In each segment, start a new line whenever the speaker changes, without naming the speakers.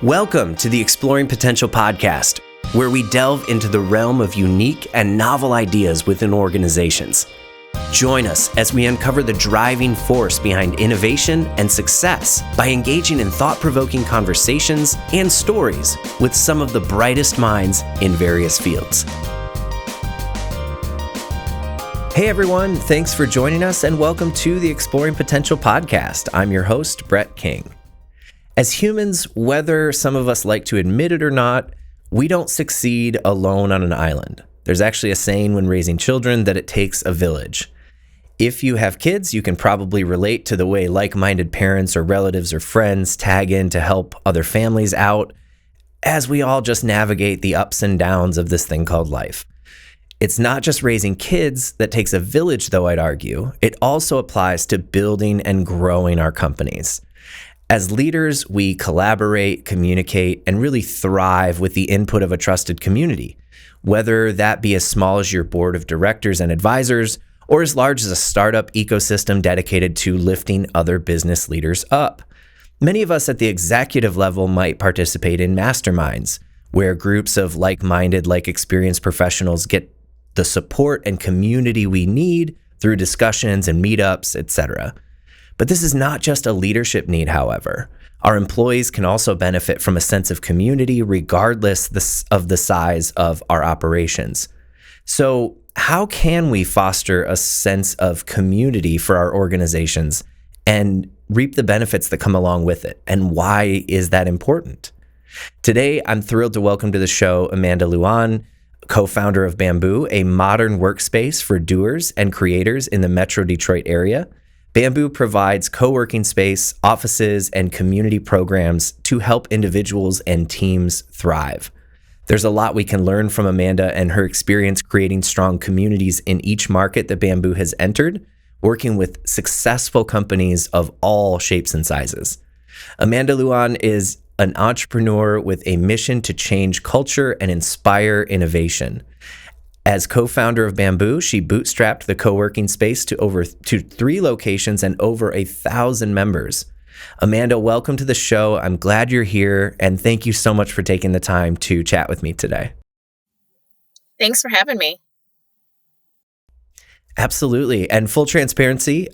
Welcome to the Exploring Potential podcast, where we delve into the realm of unique and novel ideas within organizations. Join us as we uncover the driving force behind innovation and success by engaging in thought-provoking conversations and stories with some of the brightest minds in various fields. Hey everyone, thanks for joining us and welcome to the Exploring Potential podcast. I'm your host, Brett King. As humans, whether some of us like to admit it or not, we don't succeed alone on an island. There's actually a saying when raising children that it takes a village. If you have kids, you can probably relate to the way like-minded parents or relatives or friends tag in to help other families out as we all just navigate the ups and downs of this thing called life. It's not just raising kids that takes a village, though, I'd argue. It also applies to building and growing our companies. As leaders, we collaborate, communicate, and really thrive with the input of a trusted community, whether that be as small as your board of directors and advisors, or as large as a startup ecosystem dedicated to lifting other business leaders up. Many of us at the executive level might participate in masterminds, where groups of like-minded, like-experienced professionals get the support and community we need through discussions and meetups, etc. But this is not just a leadership need, however. Our employees can also benefit from a sense of community regardless of the size of our operations. So how can we foster a sense of community for our organizations and reap the benefits that come along with it? And why is that important? Today, I'm thrilled to welcome to the show Amanda Lewan, co-founder of Bamboo, a modern workspace for doers and creators in the Metro Detroit area. Bamboo provides co-working space, offices, and community programs to help individuals and teams thrive. There's a lot we can learn from Amanda and her experience creating strong communities in each market that Bamboo has entered, working with successful companies of all shapes and sizes. Amanda Lewan is an entrepreneur with a mission to change culture and inspire innovation. As co-founder of Bamboo, she bootstrapped the co-working space to 3 locations and over 1,000 members. Amanda, welcome to the show. I'm glad you're here, and thank you so much for taking the time to chat with me today.
Thanks for having me.
Absolutely. And full transparency,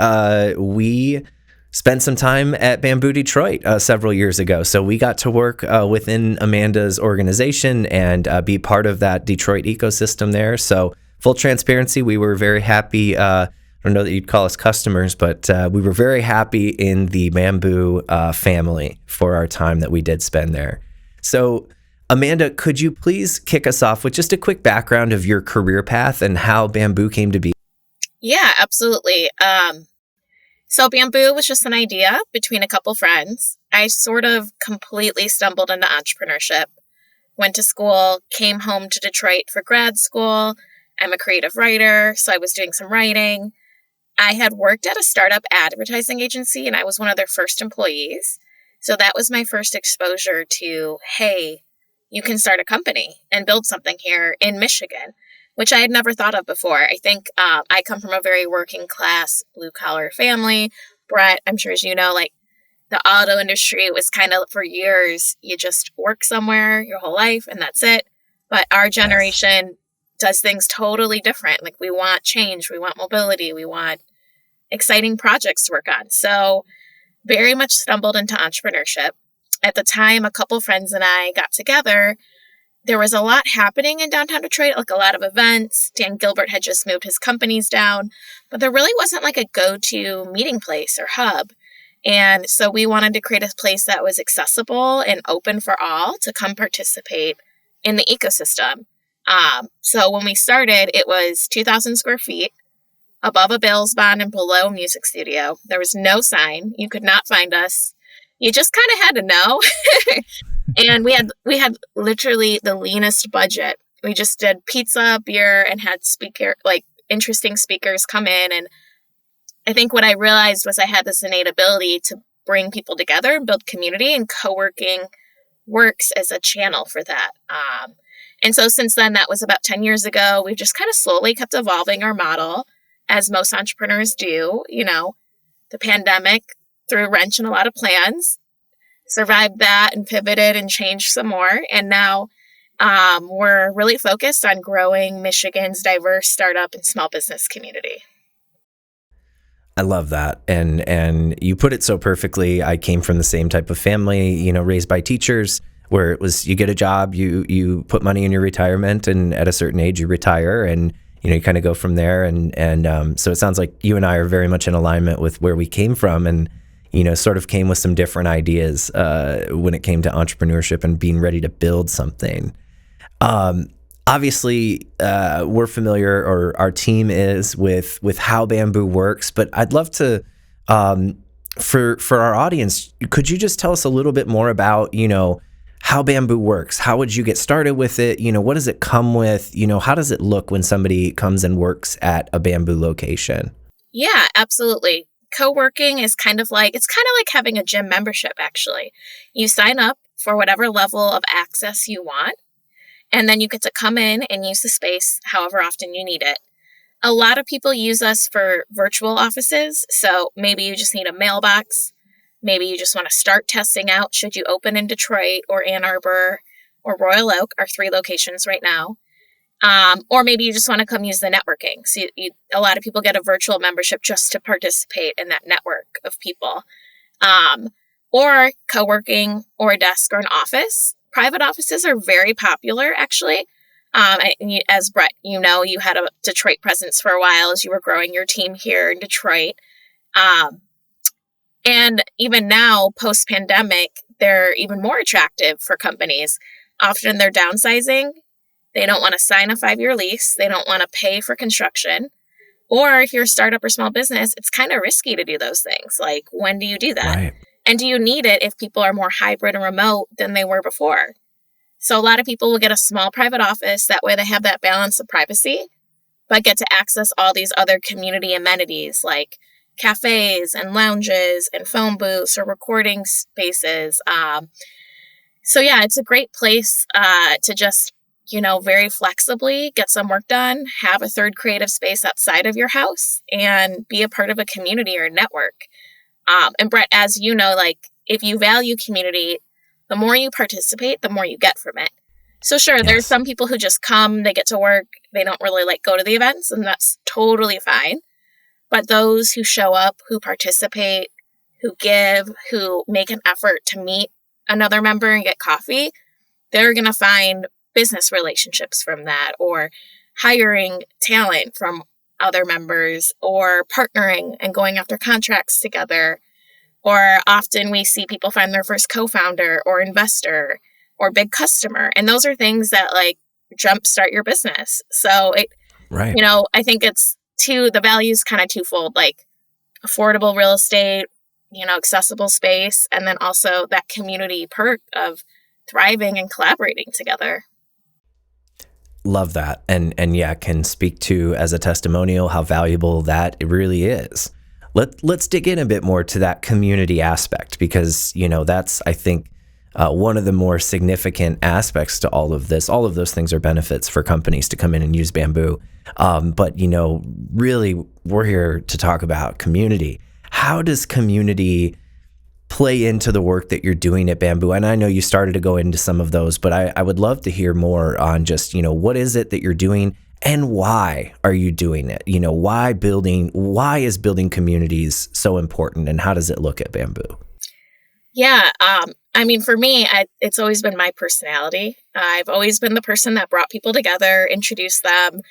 we spent some time at Bamboo Detroit several years ago. So we got to work within Amanda's organization and be part of that Detroit ecosystem there. So full transparency, we were very happy. I don't know that you'd call us customers, but we were very happy in the Bamboo family for our time that we did spend there. So Amanda, could you please kick us off with just a quick background of your career path and how Bamboo came to be?
Yeah, absolutely. So Bamboo was just an idea between a couple friends. I sort of completely stumbled into entrepreneurship. Went to school, came home to Detroit for grad school. I'm a creative writer, so I was doing some writing. I had worked at a startup advertising agency, and I was one of their first employees. So that was my first exposure to, hey, you can start a company and build something here in Michigan, which I had never thought of before. I think I come from a very working class, blue collar family. Brett, I'm sure as you know, like the auto industry was kind of for years, you just work somewhere your whole life and that's it. But our generation does things totally different. Like we want change, we want mobility, we want exciting projects to work on. So very much stumbled into entrepreneurship. At the time, a couple friends and I got together. There was a lot happening in downtown Detroit, like a lot of events. Dan Gilbert had just moved his companies down, but there really wasn't like a go-to meeting place or hub. And so we wanted to create a place that was accessible and open for all to come participate in the ecosystem. So when we started, it was 2,000 square feet above a Bales bond and below a music studio. There was no sign. You could not find us. You just kind of had to know. And we had literally the leanest budget. We just did pizza, beer, and had interesting speakers come in. And I think what I realized was I had this innate ability to bring people together and build community, and co-working works as a channel for that. And so since then, that was about 10 years ago, we've just kind of slowly kept evolving our model, as most entrepreneurs do. You know, the pandemic threw a wrench in a lot of plans. survived that and pivoted and changed some more. And now we're really focused on growing Michigan's diverse startup and small business community.
I love that. And you put it so perfectly. I came from the same type of family, raised by teachers, where it was you get a job, you put money in your retirement, and at a certain age you retire, and you kind of go from there. And so it sounds like you and I are very much in alignment with where we came from, and sort of came with some different ideas when it came to entrepreneurship and being ready to build something. Obviously, we're familiar, or our team is, with how Bamboo works, but I'd love to, for our audience, could you just tell us a little bit more about, how Bamboo works? How would you get started with it? What does it come with? How does it look when somebody comes and works at a Bamboo location?
Yeah, absolutely. Co-working is kind of like having a gym membership, actually. You sign up for whatever level of access you want, and then you get to come in and use the space however often you need it. A lot of people use us for virtual offices. So maybe you just need a mailbox. Maybe you just want to start testing out should you open in Detroit or Ann Arbor or Royal Oak, our 3 locations right now. Or maybe you just want to come use the networking. So a lot of people get a virtual membership just to participate in that network of people. Or co-working, or a desk, or an office. Private offices are very popular, actually. As Brett, you had a Detroit presence for a while as you were growing your team here in Detroit. And even now, post-pandemic, they're even more attractive for companies. Often they're downsizing. They don't want to sign a 5-year lease. They don't want to pay for construction. Or if you're a startup or small business, it's kind of risky to do those things. Like, when do you do that?
Right.
And do you need it if people are more hybrid and remote than they were before? So a lot of people will get a small private office. That way they have that balance of privacy, but get to access all these other community amenities like cafes and lounges and phone booths or recording spaces. So yeah, it's a great place to just, very flexibly get some work done, have a third creative space outside of your house, and be a part of a community or a network. And Brett, as you know, if you value community, the more you participate, the more you get from it. So sure,
Yes.
There's some people who just come, they get to work, they don't really go to the events, and that's totally fine. But those who show up, who participate, who give, who make an effort to meet another member and get coffee, they're going to find business relationships from that, or hiring talent from other members, or partnering and going after contracts together. Or often we see people find their first co-founder or investor or big customer. And those are things that jumpstart your business. So
Right.
I think it's the value is kind of twofold, affordable real estate, accessible space, and then also that community perk of thriving and collaborating together.
Love that. And yeah, can speak to, as a testimonial, how valuable that it really is. Let's dig in a bit more to that community aspect, because, that's, I think, one of the more significant aspects to all of this. All of those things are benefits for companies to come in and use Bamboo. But, really, we're here to talk about community. How does community play into the work that you're doing at Bamboo? And I know you started to go into some of those, but I would love to hear more on just, what is it that you're doing and why are you doing it? Why is building communities so important, and how does it look at Bamboo?
Yeah. For me, it's always been my personality. I've always been the person that brought people together, introduced them.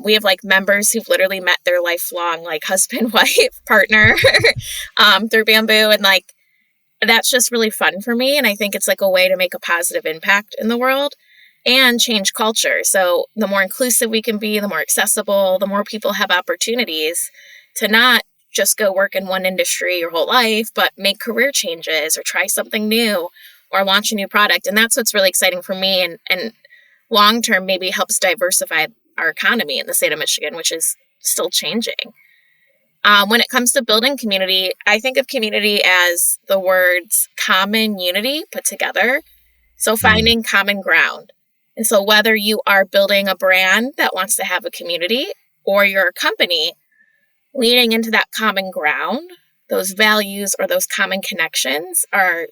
We have members who've literally met their lifelong husband, wife, partner through Bamboo. And that's just really fun for me. And I think it's a way to make a positive impact in the world and change culture. So the more inclusive we can be, the more accessible, the more people have opportunities to not just go work in one industry your whole life, but make career changes or try something new or launch a new product. And that's what's really exciting for me, and long-term maybe helps diversify our economy in the state of Michigan, which is still changing. When it comes to building community, I think of community as the words common unity put together. So finding common ground. And so whether you are building a brand that wants to have a community, or you're a company, leaning into that common ground, those values or those common connections are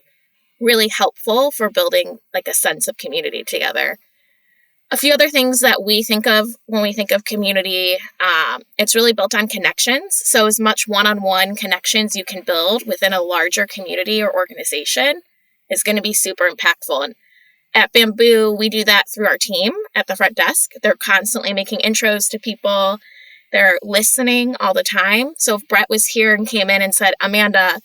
really helpful for building like a sense of community together. A few other things that we think of when we think of community, it's really built on connections. So as much one-on-one connections you can build within a larger community or organization is going to be super impactful. And at Bamboo, we do that through our team at the front desk. They're constantly making intros to people. They're listening all the time. So if Brett was here and came in and said, Amanda,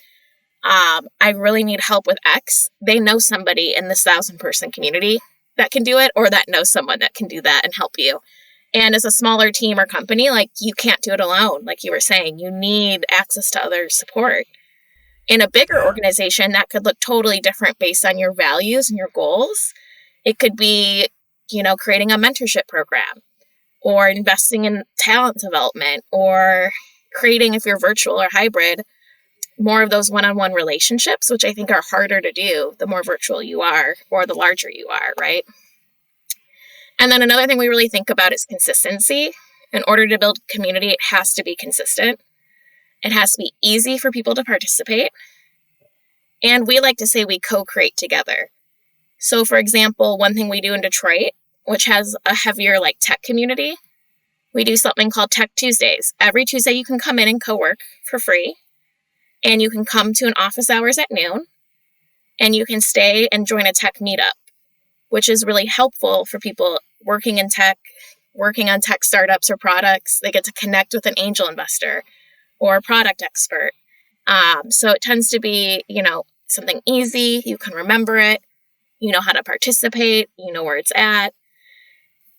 I really need help with X, they know somebody in this 1,000-person community that can do it, or that knows someone that can do that and help you. And as a smaller team or company, like, you can't do it alone. Like you were saying, you need access to other support. In a bigger organization, that could look totally different based on your values and your goals. It could be, creating a mentorship program, or investing in talent development, or creating, if you're virtual or hybrid, more of those one-on-one relationships, which I think are harder to do the more virtual you are or the larger you are, right? And then another thing we really think about is consistency. In order to build community, it has to be consistent. It has to be easy for people to participate. And we like to say we co-create together. So for example, one thing we do in Detroit, which has a heavier like tech community, we do something called Tech Tuesdays. Every Tuesday you can come in and co-work for free. And you can come to an office hours at noon, and you can stay and join a tech meetup, which is really helpful for people working in tech, working on tech startups or products. They get to connect with an angel investor or a product expert. So it tends to be, something easy. You can remember it. You know how to participate. You know where it's at.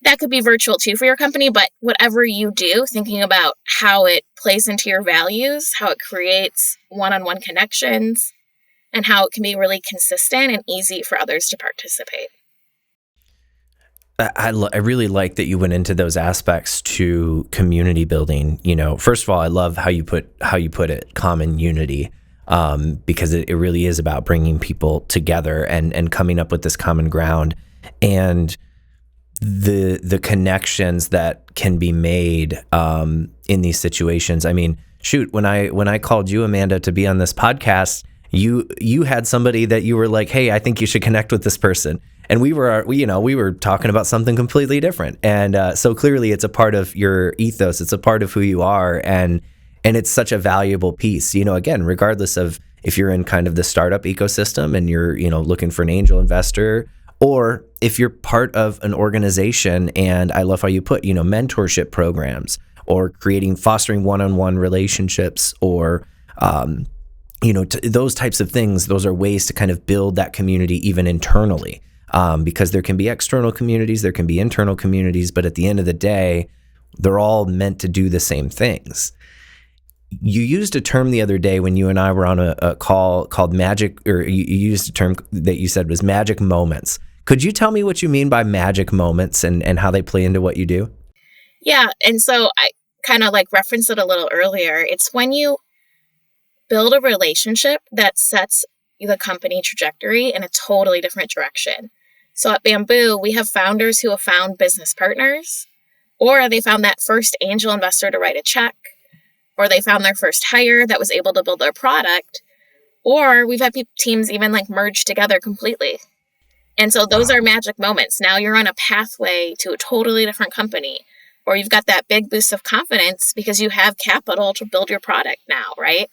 That could be virtual too for your company, but whatever you do, thinking about how it plays into your values, how it creates one-on-one connections, and how it can be really consistent and easy for others to participate.
I really like that you went into those aspects to community building. First of all, I love how you put it, common unity, because it really is about bringing people together and coming up with this common ground, and the connections that can be made in these situations. I mean, shoot, when I called you, Amanda, to be on this podcast, you had somebody that you were like, hey, I think you should connect with this person. And we were talking about something completely different. And so clearly it's a part of your ethos. It's a part of who you are. And it's such a valuable piece, again, regardless of if you're in kind of the startup ecosystem and you're, looking for an angel investor, or if you're part of an organization. And I love how you put, mentorship programs, or fostering one-on-one relationships, or, those types of things. Those are ways to kind of build that community even internally, because there can be external communities, there can be internal communities, but at the end of the day, they're all meant to do the same things. You used a term the other day when you and I were on a call called magic, or you used a term that you said was magic moments. Could you tell me what you mean by magic moments and how they play into what you do?
Yeah. And so I kind of like referenced it a little earlier. It's when you build a relationship that sets the company trajectory in a totally different direction. So at Bamboo, we have founders who have found business partners, or they found that first angel investor to write a check, or they found their first hire that was able to build their product, or we've had teams even like merge together completely. And so those are magic moments. Now you're on a pathway to a totally different company, or you've got that big boost of confidence because you have capital to build your product now, right?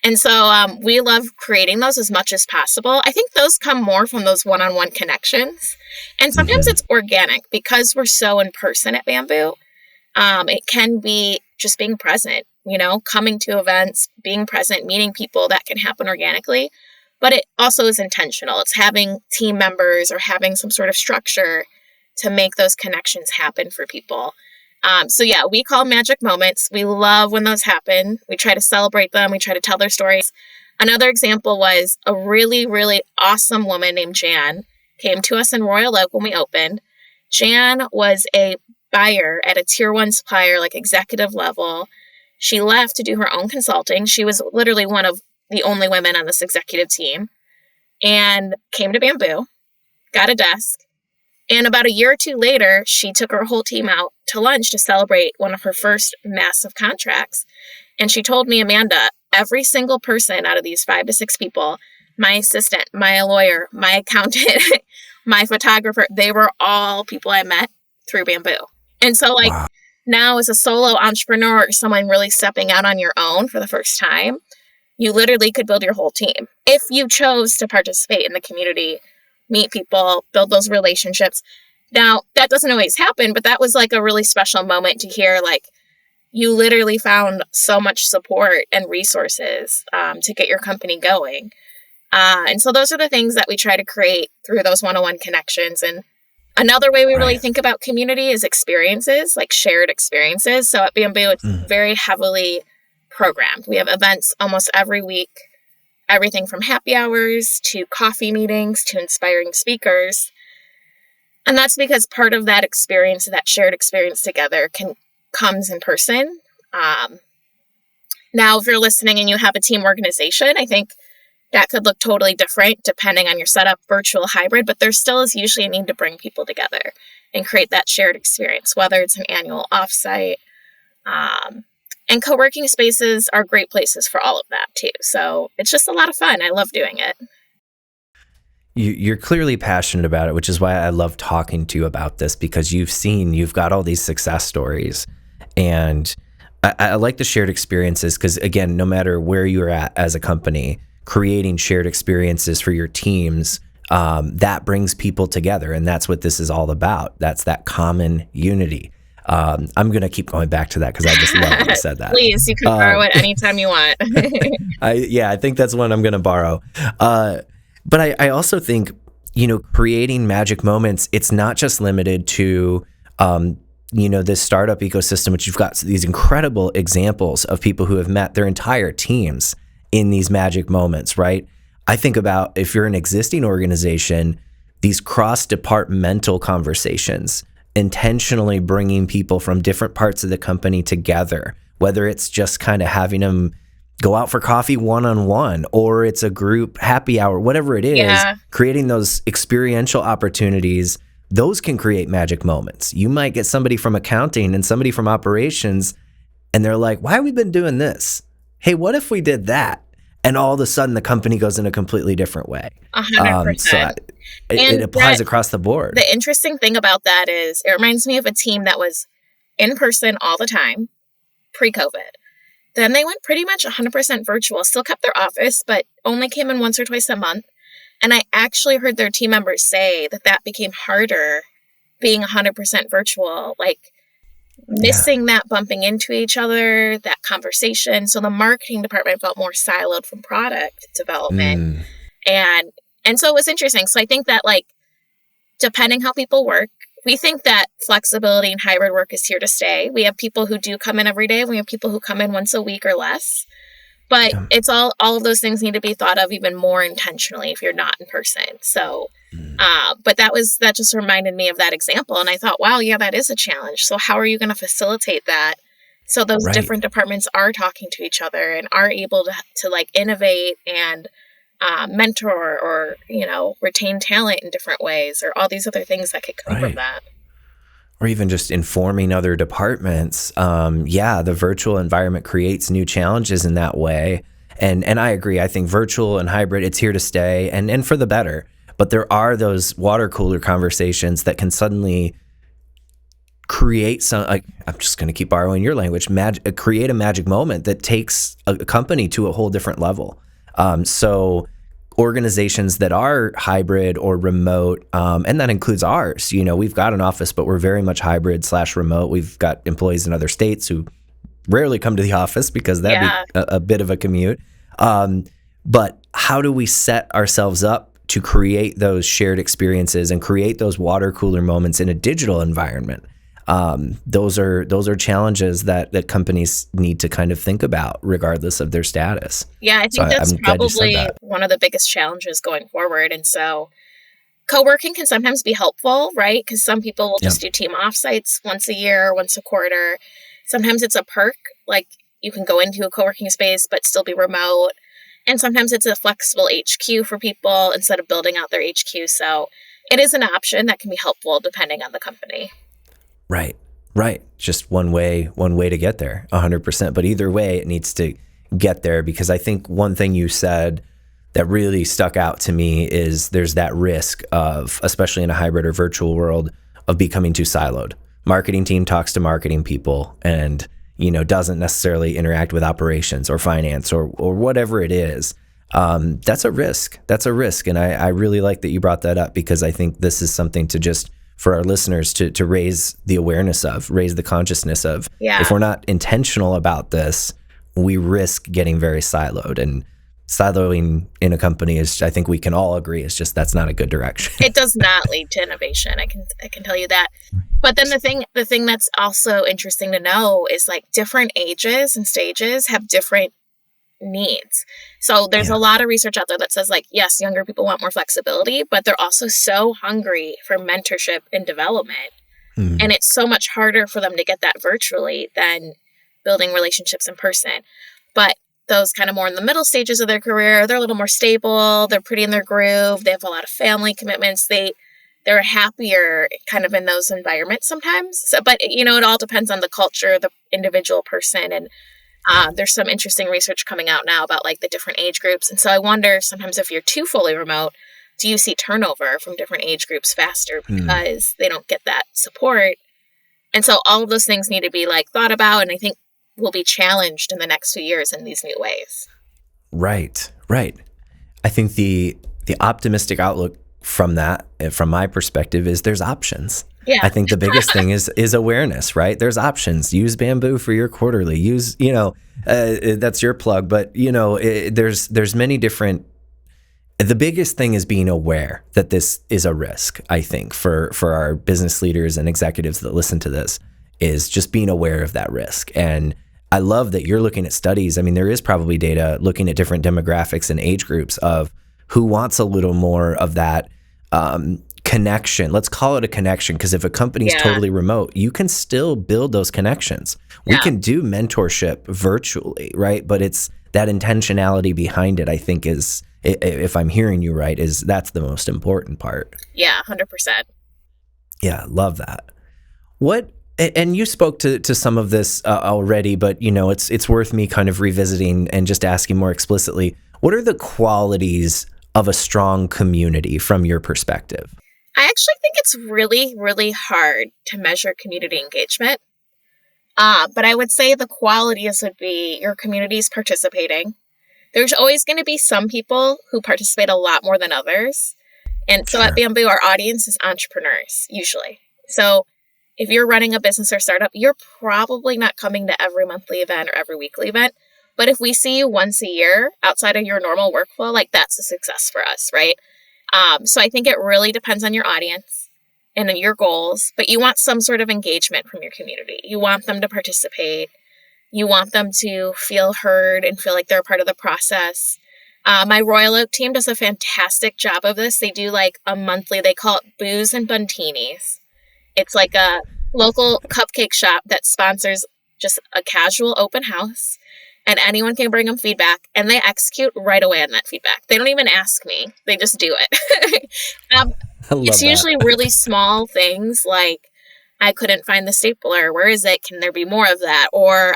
And so we love creating those as much as possible. I think those come more from those one-on-one connections. And sometimes it's organic because we're so in person at Bamboo. It can be just being present, coming to events, being present, meeting people. That can happen organically. But it also is intentional. It's having team members or having some sort of structure to make those connections happen for people. So yeah, we call magic moments. We love when those happen. We try to celebrate them. We try to tell their stories. Another example was a really, really awesome woman named Jan came to us in Royal Oak when we opened. Jan was a buyer at a tier 1 supplier, like executive level. She left to do her own consulting. She was literally one of the only women on this executive team, and came to Bamboo, got a desk. And about a year or two later, she took her whole team out to lunch to celebrate one of her first massive contracts. And she told me, Amanda, every single person out of these 5 to 6 people, my assistant, my lawyer, my accountant, my photographer, they were all people I met through Bamboo. And so like
Wow.
now as a solo entrepreneur or someone really stepping out on your own for the first time, you literally could build your whole team if you chose to participate in the community, meet people, build those relationships. Now, that doesn't always happen, but that was like a really special moment to hear, like, you literally found so much support and resources to get your company going. And so those are the things that we try to create through those one-on-one connections. And another way we really think about community is experiences, like shared experiences. So at Bamboo, it's very heavily programmed. We have events almost every week, everything from happy hours to coffee meetings to inspiring speakers. And that's because part of that experience, that shared experience together comes in person. Now, if you're listening and you have a team organization, I think that could look totally different depending on your setup, virtual, hybrid, but there still is usually a need to bring people together and create that shared experience, whether it's an annual offsite. And co-working spaces are great places for all of that too. So it's just a lot of fun. I love doing it.
You're clearly passionate about it, which is why I love talking to you about this, because you've got all these success stories. And I like the shared experiences because, again, no matter where you're at as a company, creating shared experiences for your teams, that brings people together. And that's what this is all about. That's that common unity. I'm going to keep going back to that because I just love that you said that.
Please, you can borrow it anytime you want.
I think that's one I'm going to borrow. But I also think, creating magic moments, it's not just limited to, this startup ecosystem, which you've got these incredible examples of people who have met their entire teams in these magic moments, right? I think about if you're an existing organization, these cross-departmental conversations, intentionally bringing people from different parts of the company together, whether it's just kind of having them go out for coffee one-on-one, or it's a group happy hour, whatever it is, creating those experiential opportunities, those can create magic moments. You might get somebody from accounting and somebody from operations, and they're like, why have we been doing this? Hey, what if we did that? And all of a sudden the company goes in a completely different way.
100%.
So it applies across the board.
The interesting thing about that is it reminds me of a team that was in person all the time, pre-COVID. Then they went pretty much 100% virtual, still kept their office, but only came in once or twice a month. And I actually heard their team members say that became harder being 100% virtual, like missing that bumping into each other, that conversation. So the marketing department felt more siloed from product development. And so it was interesting. So I think that depending how people work, we think that flexibility and hybrid work is here to stay. We have people who do come in every day. We have people who come in once a week or less. But it's all of those things need to be thought of even more intentionally if you're not in person. So, but that just reminded me of that example. And I thought, wow, yeah, that is a challenge. So how are you going to facilitate that? So those different departments are talking to each other and are able to innovate and mentor or, retain talent in different ways, or all these other things that could come from that.
Or even just informing other departments. The virtual environment creates new challenges in that way. And I agree. I think virtual and hybrid, it's here to stay and for the better. But there are those water cooler conversations that can suddenly create some, I'm just going to keep borrowing your language, create a magic moment that takes a company to a whole different level. So organizations that are hybrid or remote, and that includes ours, we've got an office, but we're very much hybrid/remote. We've got employees in other states who rarely come to the office because that'd be a bit of a commute. But how do we set ourselves up to create those shared experiences and create those water cooler moments in a digital environment? Those are challenges that companies need to kind of think about regardless of their status.
Yeah, I think that's probably one of the biggest challenges going forward. And so co-working can sometimes be helpful, right? Because some people will just do team offsites once a year, once a quarter. Sometimes it's a perk, like you can go into a co-working space but still be remote. And sometimes it's a flexible HQ for people instead of building out their HQ. So it is an option that can be helpful depending on the company.
Right. Just one way to get there, 100%. But either way, it needs to get there, because I think one thing you said that really stuck out to me is there's that risk of, especially in a hybrid or virtual world, of becoming too siloed. Marketing team talks to marketing people and, doesn't necessarily interact with operations or finance or whatever it is. That's a risk. And I really like that you brought that up, because I think this is something to just, for our listeners to raise the awareness of, raise the consciousness of.
Yeah.
If we're not intentional about this, we risk getting very siloed, and siloing in a company is, I think we can all agree, is just, that's not a good direction.
It does not lead to innovation. I can tell you that. But then the thing that's also interesting to know is like different ages and stages have different needs. So there's a lot of research out there that says like, yes, younger people want more flexibility, but they're also so hungry for mentorship and development. And it's so much harder for them to get that virtually than building relationships in person. But those kind of more in the middle stages of their career, they're a little more stable. They're pretty in their groove. They have a lot of family commitments. They're happier kind of in those environments sometimes. So, but it all depends on the culture, the individual person. And there's some interesting research coming out now about like the different age groups. And so I wonder sometimes if you're too fully remote, do you see turnover from different age groups faster because they don't get that support? And so all of those things need to be like thought about. And I think will be challenged in the next few years in these new ways.
Right. I think the optimistic outlook from that, from my perspective, is there's options.
Yeah.
I think the biggest thing is awareness, right? There's options. Use Bamboo for your quarterly. Use, that's your plug, but there's many different. The biggest thing is being aware that this is a risk. I think for our business leaders and executives that listen to this, is just being aware of that risk. And I love that you're looking at studies. I mean, there is probably data looking at different demographics and age groups of who wants a little more of that connection. Let's call it a connection, because if a company is totally remote, you can still build those connections. We can do mentorship virtually, right? But it's that intentionality behind it, I think, is, if I'm hearing you right, that's the most important part.
Yeah, 100%.
Yeah, love that. And you spoke to some of this already, but it's worth me kind of revisiting and just asking more explicitly. What are the qualities of a strong community from your perspective?
I actually think it's really, really hard to measure community engagement. But I would say the qualities would be your community's participating. There's always going to be some people who participate a lot more than others. And so at Bamboo, our audience is entrepreneurs, usually. So if you're running a business or startup, you're probably not coming to every monthly event or every weekly event. But if we see you once a year outside of your normal workflow, like that's a success for us, right? So I think it really depends on your audience and your goals, but you want some sort of engagement from your community. You want them to participate. You want them to feel heard and feel like they're a part of the process. My Royal Oak team does a fantastic job of this. They do like a monthly, they call it Booze and Buntinis. It's like a local cupcake shop that sponsors just a casual open house, and anyone can bring them feedback, and they execute right away on that feedback. They don't even ask me. They just do it. It's usually really small things like, I couldn't find the stapler. Where is it? Can there be more of that? Or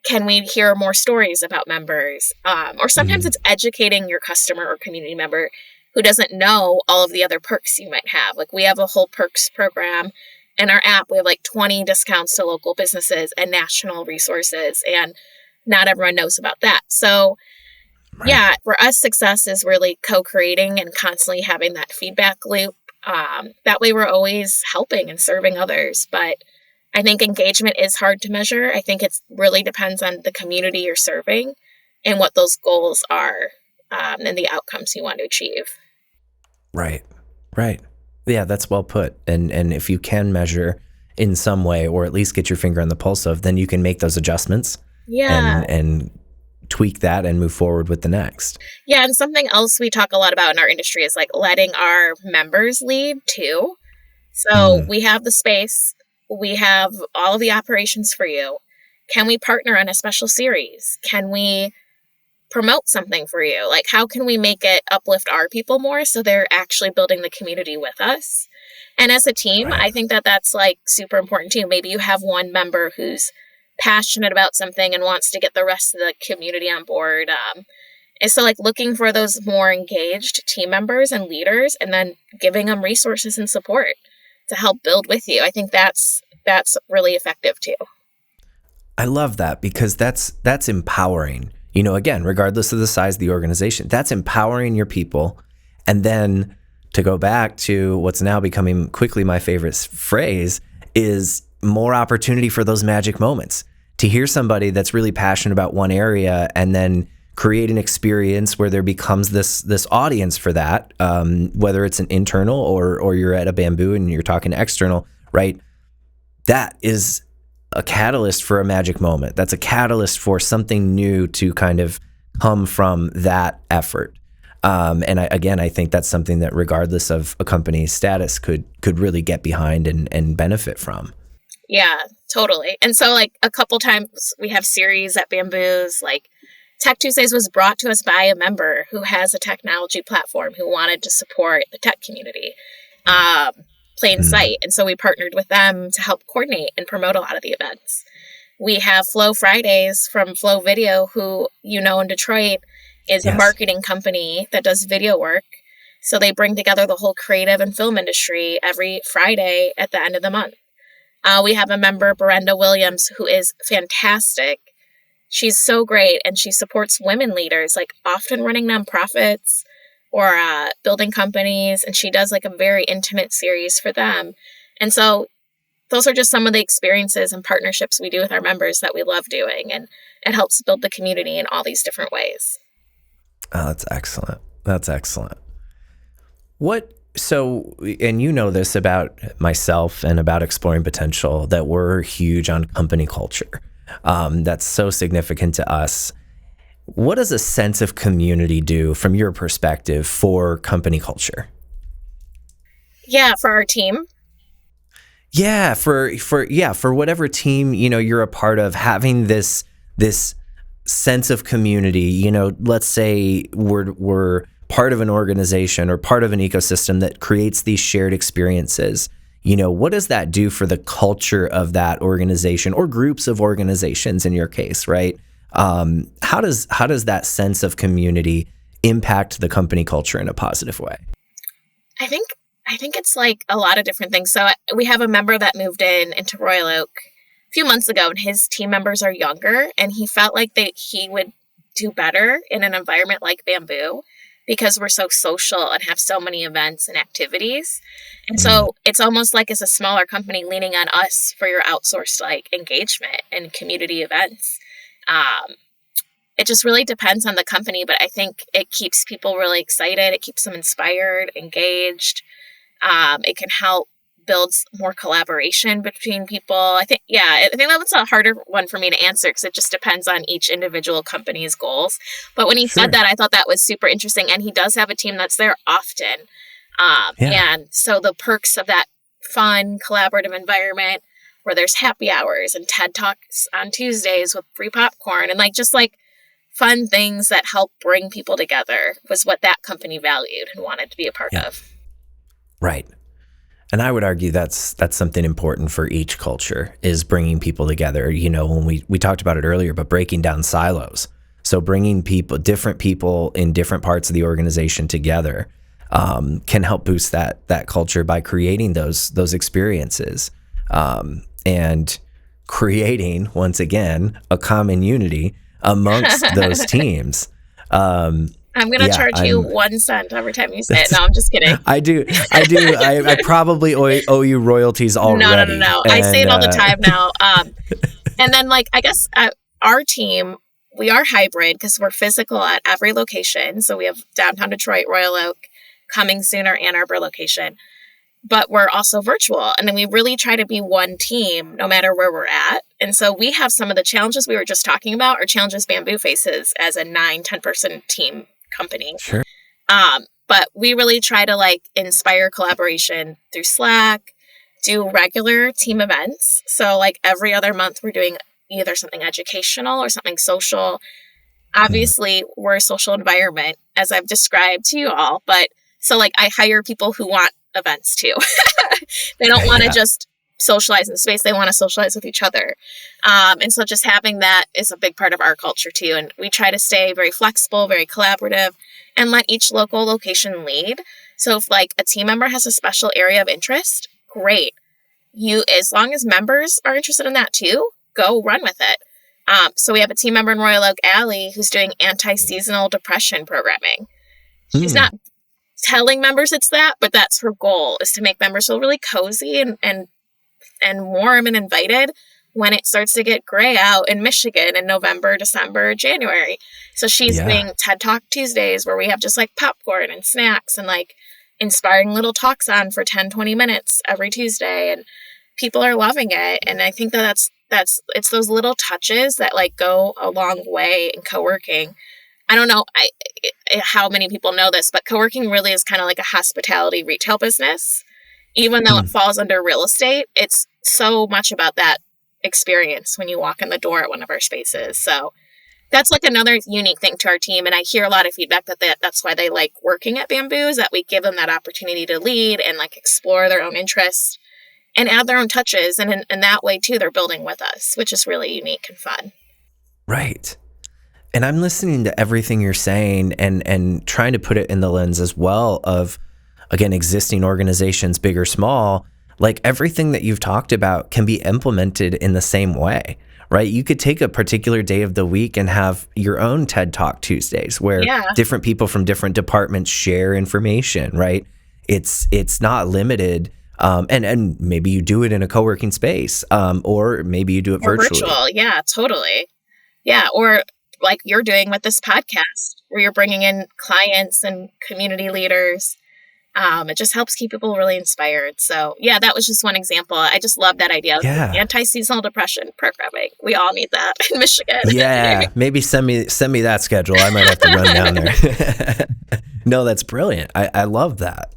can we hear more stories about members? Or sometimes it's educating your customer or community member who doesn't know all of the other perks you might have. Like we have a whole perks program in our app. We have like 20 discounts to local businesses and national resources. And not everyone knows about that. So yeah, for us, success is really co-creating and constantly having that feedback loop. That way we're always helping and serving others. But I think engagement is hard to measure. I think it really depends on the community you're serving and what those goals are and the outcomes you want to achieve. Right. Yeah, that's well put. And if you can measure in some way, or at least get your finger on the pulse of, then you can make those adjustments. Yeah. And tweak that and move forward with the next. Yeah. And something else we talk a lot about in our industry is like letting our members lead too. So we have the space, we have all of the operations for you. Can we partner on a special series? Can we promote something for you? Like, how can we make it uplift our people more so they're actually building the community with us? And as a team, I think that that's like super important too. Maybe you have one member who's passionate about something and wants to get the rest of the community on board. And so like looking for those more engaged team members and leaders and then giving them resources and support to help build with you. I think that's really effective too.
I love that because that's empowering. Again, regardless of the size of the organization, that's empowering your people. And then to go back to what's now becoming quickly my favorite phrase is more opportunity for those magic moments. To hear somebody that's really passionate about one area and then create an experience where there becomes this audience for that, whether it's an internal or you're at a Bamboo and you're talking external, right? That is a catalyst for a magic moment. That's a catalyst for something new to kind of come from that effort. And I think that's something that regardless of a company's status could really get behind and benefit from.
Yeah, totally. And so like a couple times we have series at Bamboo's, like Tech Tuesdays was brought to us by a member who has a technology platform who wanted to support the tech community, plain sight. And so we partnered with them to help coordinate and promote a lot of the events. We have Flow Fridays from Flow Video, who, in Detroit is a marketing company that does video work. So they bring together the whole creative and film industry every Friday at the end of the month. We have a member, Brenda Williams, who is fantastic. She's so great, and she supports women leaders, like often running nonprofits or building companies, and she does like a very intimate series for them. And so those are just some of the experiences and partnerships we do with our members that we love doing, and it helps build the community in all these different ways.
Oh, that's excellent. That's excellent. So, and this about myself and about Exploring Potential, that we're huge on company culture. That's so significant to us. What does a sense of community do from your perspective for company culture?
Yeah, for our team.
Yeah, for whatever team, you're a part of, having this sense of community. Let's say we're part of an organization or part of an ecosystem that creates these shared experiences. What does that do for the culture of that organization or groups of organizations in your case, right? How does that sense of community impact the company culture in a positive way?
I think it's like a lot of different things. So we have a member that moved into Royal Oak a few months ago, and his team members are younger, and he felt like he would do better in an environment like Bamboo because we're so social and have so many events and activities. And so it's almost like it's a smaller company leaning on us for your outsourced like engagement and community events. It just really depends on the company, but I think it keeps people really excited. It keeps them inspired, engaged. It can help build more collaboration between people. I think that was a harder one for me to answer because it just depends on each individual company's goals. But when he said that, I thought that was super interesting. And he does have a team that's there often. And so the perks of that fun, collaborative environment where there's happy hours and TED Talks on Tuesdays with free popcorn and just fun things that help bring people together was what that company valued and wanted to be a part of.
Right. And I would argue that's something important for each culture, is bringing people together. When we talked about it earlier, but breaking down silos. So bringing different people in different parts of the organization together can help boost that culture by creating those experiences and creating, once again, a common unity amongst those teams.
I'm going to charge you 1 cent every time you say it. No, I'm just kidding.
I do. I probably owe you royalties already.
No. I say it all the time now. And then I guess our team, we are hybrid because we're physical at every location. So we have downtown Detroit, Royal Oak, coming soon our Ann Arbor location. But we're also virtual. And then we really try to be one team no matter where we're at. And so we have some of the challenges we were just talking about are challenges Bamboo faces as a 9-10 person team company.
Sure.
But we really try to inspire collaboration through Slack, do regular team events. So every other month we're doing either something educational or something social. Obviously we're a social environment as I've described to you all, but so I hire people who want events too. They don't want to just socialize in the space. They want to socialize with each other. And so just having that is a big part of our culture too. And we try to stay very flexible, very collaborative, and let each local location lead. So if like a team member has a special area of interest, great. As long as members are interested in that too, go run with it. So we have a team member in Royal Oak, Allie, who's doing anti-seasonal depression programming. She's not telling members it's that, but that's her goal, is to make members feel really cozy and warm and invited when it starts to get gray out in Michigan in November, December, January. So she's doing TED Talk Tuesdays where we have just like popcorn and snacks and like inspiring little talks on for 10, 20 minutes every Tuesday. And people are loving it. And I think that it's those little touches that like go a long way in co-working. I don't know how many people know this, but co-working really is kind of like a hospitality retail business. Even though it falls under real estate, it's so much about that experience when you walk in the door at one of our spaces. So that's like another unique thing to our team. And I hear a lot of feedback that's why they like working at Bamboo, is that we give them that opportunity to lead and like explore their own interests and add their own touches. And in that way too, they're building with us, which is really unique and fun.
Right. And I'm listening to everything you're saying and trying to put it in the lens as well of, again, existing organizations, big or small. Like everything that you've talked about can be implemented in the same way, right? You could take a particular day of the week and have your own TED Talk Tuesdays where different people from different departments share information, right? It's not limited. And maybe you do it in a co-working space, or maybe you do it virtually.
Virtual. Yeah, totally. Yeah. Or like you're doing with this podcast where you're bringing in clients and community leaders. It just helps keep people really inspired. So yeah, that was just one example. I just love that idea of anti-seasonal depression programming. We all need that in Michigan.
Yeah, maybe send me that schedule. I might have to run down there. No, that's brilliant. I love that.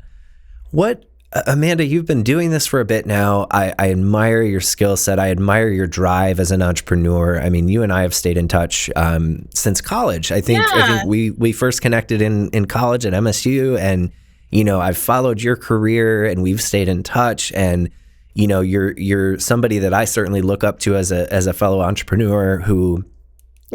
Amanda, you've been doing this for a bit now. I admire your skill set. I admire your drive as an entrepreneur. I mean, you and I have stayed in touch since college. I think we first connected in college at MSU, and you know, I've followed your career and we've stayed in touch. And you know, you're somebody that I certainly look up to as a fellow entrepreneur who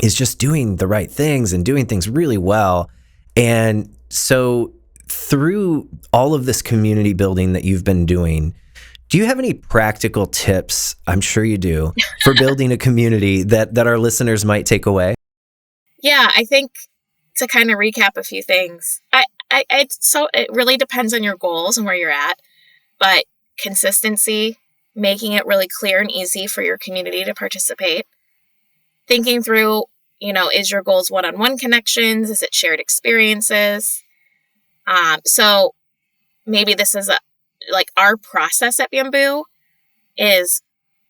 is just doing the right things and doing things really well. And so through all of this community building that you've been doing, do you have any practical tips, I'm sure you do, for building a community that our listeners might take away?
Yeah, I think to kind of recap a few things, it really depends on your goals and where you're at, but consistency, making it really clear and easy for your community to participate, thinking through, you know, is your goals one-on-one connections? Is it shared experiences? So maybe this is like our process at Bamboo is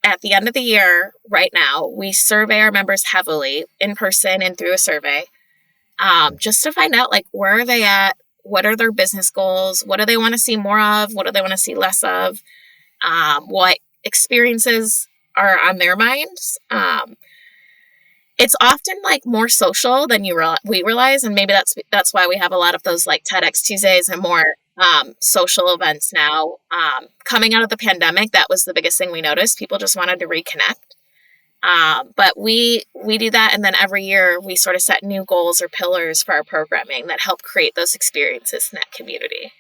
at the end of the year right now, we survey our members heavily in person and through a survey, just to find out like, where are they at? What are their business goals? What do they want to see more of? What do they want to see less of? What experiences are on their minds? It's often like more social than we realize, and maybe that's why we have a lot of those like TEDx Tuesdays and more social events now. Coming out of the pandemic, that was the biggest thing we noticed. People just wanted to reconnect. But we do that, and then every year we sort of set new goals or pillars for our programming that help create those experiences in that community.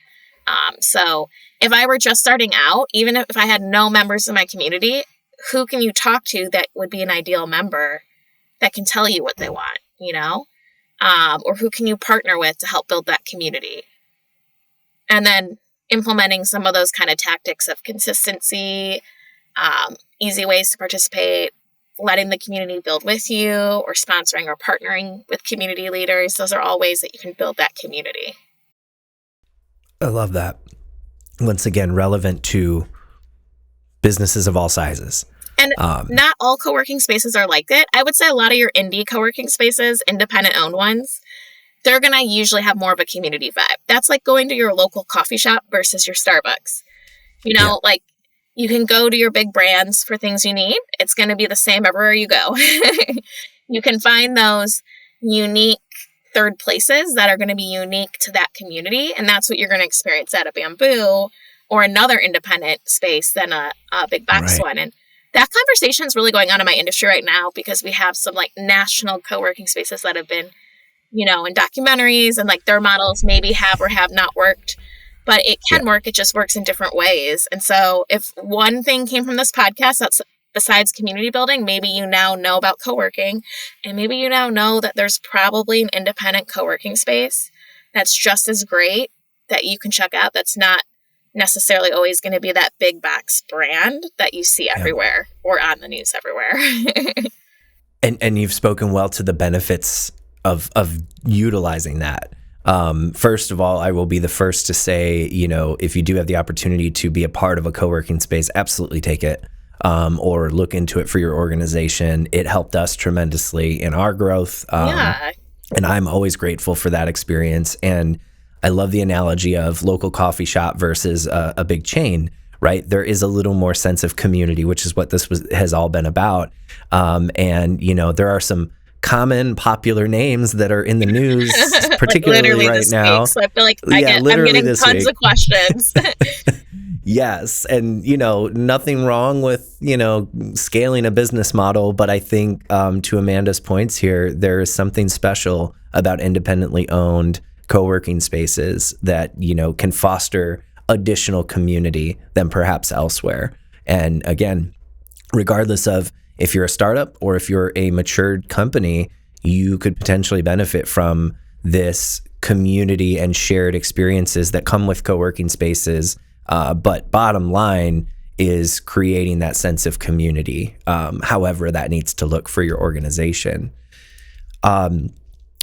So if I were just starting out, even if I had no members in my community, who can you talk to that would be an ideal member that can tell you what they want, you know? Or who can you partner with to help build that community? And then implementing some of those kind of tactics of consistency, easy ways to participate, letting the community build with you, or sponsoring or partnering with community leaders. Those are all ways that you can build that community.
I love that. Once again, relevant to businesses of all sizes.
And not all co-working spaces are like it. I would say a lot of your indie co-working spaces, independent owned ones, they're going to usually have more of a community vibe. That's like going to your local coffee shop versus your Starbucks. You know, like you can go to your big brands for things you need. It's going to be the same everywhere you go. You can find those unique third places that are going to be unique to that community. And that's what you're going to experience at a Bamboo or another independent space than a big box
Right.
one. And that conversation is really going on in my industry right now because we have some like national co-working spaces that have been, in documentaries, and like their models maybe have or have not worked, but it can work. It just works in different ways. And so if one thing came from this podcast, that's besides community building, maybe you now know about co-working, and maybe you now know that there's probably an independent co-working space that's just as great that you can check out. That's not necessarily always going to be that big box brand that you see everywhere or on the news everywhere.
And you've spoken well to the benefits of utilizing that. First of all, I will be the first to say, if you do have the opportunity to be a part of a co-working space, absolutely take it, or look into it for your organization. It helped us tremendously in our growth. And I'm always grateful for that experience. And I love the analogy of local coffee shop versus a big chain, right? There is a little more sense of community, which is what this has all been about. And, there are some common popular names that are in the news, particularly right now.
Week, so I feel like I'm getting tons of questions.
Yes. And, nothing wrong with, scaling a business model. But I think to Amanda's points here, there is something special about independently owned co-working spaces that, can foster additional community than perhaps elsewhere. And again, regardless of if you're a startup or if you're a matured company, you could potentially benefit from this community and shared experiences that come with co-working spaces. But bottom line is creating that sense of community, however that needs to look for your organization.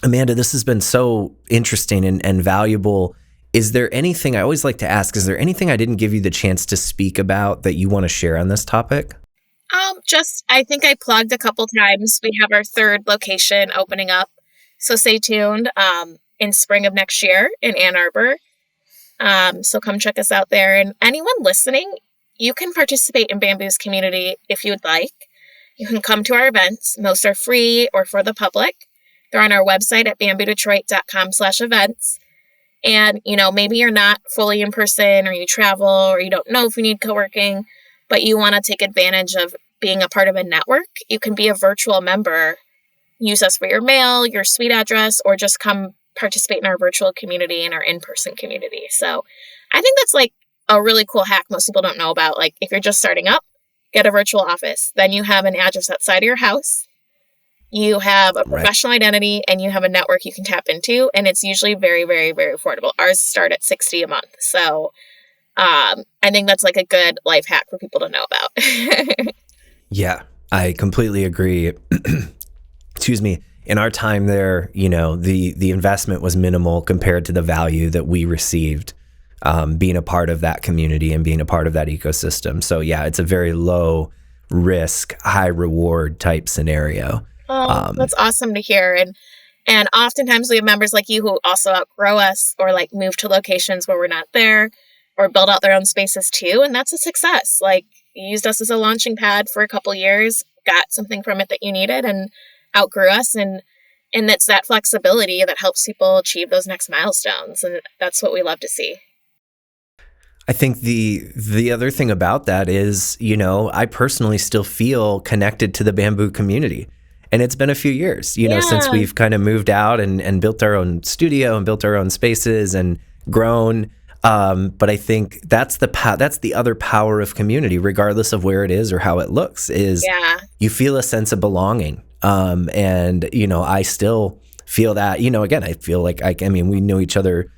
Amanda, this has been so interesting and valuable. Is there anything, I always like to ask, is there anything I didn't give you the chance to speak about that you want to share on this topic?
I think I plugged a couple times. We have our third location opening up. So stay tuned in spring of next year in Ann Arbor. So come check us out there. And anyone listening, you can participate in Bamboo's community if you would like. You can come to our events. Most are free or for the public. They're on our website at bamboodetroit.com/events. And, maybe you're not fully in person, or you travel, or you don't know if you need co-working, but you want to take advantage of being a part of a network. You can be a virtual member. Use us for your mail, your suite address, or just come participate in our virtual community and our in-person community. So I think that's like a really cool hack most people don't know about. Like if you're just starting up, get a virtual office. Then you have an address outside of your house. You have a professional identity, and you have a network you can tap into. And it's usually very, very, very affordable. Ours start at $60 a month. So I think that's like a good life hack for people to know about.
Yeah, I completely agree. Excuse me. In our time there, the investment was minimal compared to the value that we received being a part of that community and being a part of that ecosystem. So yeah, it's a very low risk, high reward type scenario.
Oh, that's awesome to hear. And oftentimes we have members like you who also outgrow us or like move to locations where we're not there or build out their own spaces too. And that's a success. Like you used us as a launching pad for a couple years, got something from it that you needed and outgrew us. And it's that flexibility that helps people achieve those next milestones. And that's what we love to see.
I think the other thing about that is, I personally still feel connected to the Bamboo community. And it's been a few years, since we've kind of moved out and built our own studio and built our own spaces and grown. But I think that's the other power of community, regardless of where it is or how it looks, is you feel a sense of belonging. And, I still feel that, again, I feel like, we knew each other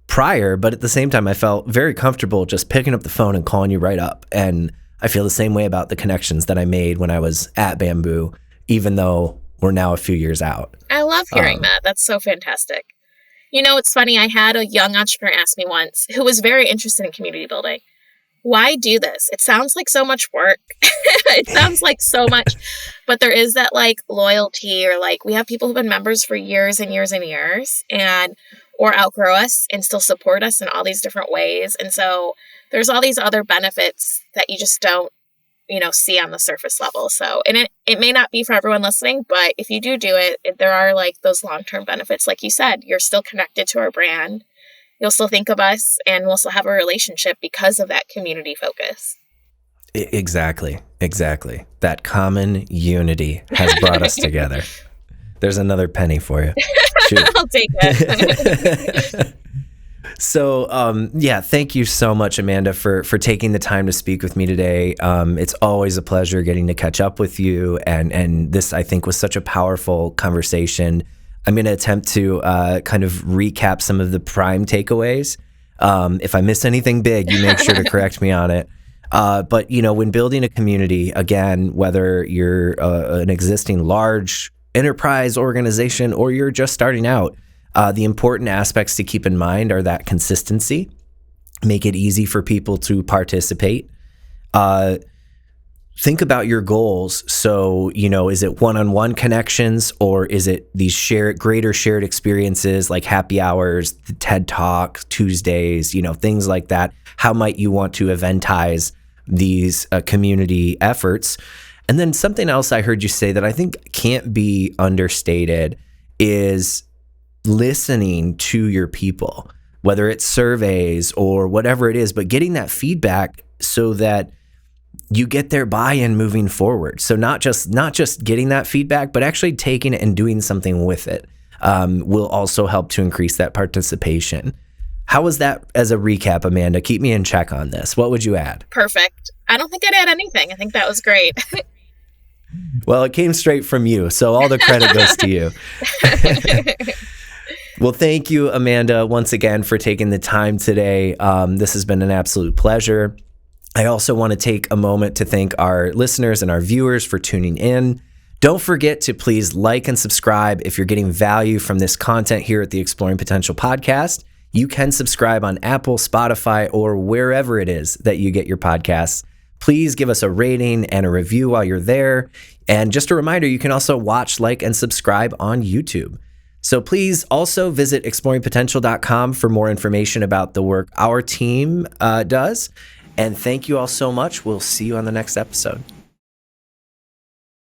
prior, but at the same time, I felt very comfortable just picking up the phone and calling you right up. And I feel the same way about the connections that I made when I was at Bamboo, even though we're now a few years out.
I love hearing that. That's so fantastic. It's funny. I had a young entrepreneur ask me once who was very interested in community building. Why do this? It sounds like so much work. It sounds like so much, but there is that like loyalty, or like we have people who've been members for years and years and years or outgrow us and still support us in all these different ways. And so there's all these other benefits that you just don't, see on the surface level. So, and it may not be for everyone listening, but if you do it, there are like those long-term benefits. Like you said, you're still connected to our brand. you'll still think of us and we'll still have a relationship because of that community focus.
Exactly. That common unity has brought us together. There's another penny for you. Shoot.
I'll take it.
So, thank you so much, Amanda, for taking the time to speak with me today. It's always a pleasure getting to catch up with you. And this, I think, was such a powerful conversation. I'm going to attempt to kind of recap some of the prime takeaways. If I miss anything big, you make sure to correct me on it. But, when building a community, again, whether you're an existing large enterprise organization or you're just starting out, the important aspects to keep in mind are that consistency, make it easy for people to participate. Think about your goals. So, is it one-on-one connections, or is it these greater shared experiences like happy hours, the TED Talk, Tuesdays, things like that? How might you want to eventize these community efforts? And then something else I heard you say that I think can't be understated is listening to your people, whether it's surveys or whatever it is, but getting that feedback so that you get their buy-in moving forward. So not just getting that feedback, but actually taking it and doing something with it will also help to increase that participation. How was that as a recap, Amanda? Keep me in check on this. What would you add?
Perfect. I don't think I'd add anything. I think that was great.
Well, it came straight from you, so all the credit goes to you. Well, thank you, Amanda, once again for taking the time today. This has been an absolute pleasure. I also want to take a moment to thank our listeners and our viewers for tuning in. Don't forget to please like and subscribe if you're getting value from this content here at the Exploring Potential podcast. You can subscribe on Apple, Spotify, or wherever it is that you get your podcasts. Please give us a rating and a review while you're there. And just a reminder, you can also watch, like, and subscribe on YouTube. So please also visit exploringpotential.com for more information about the work our team does. And thank you all so much. We'll see you on the next episode.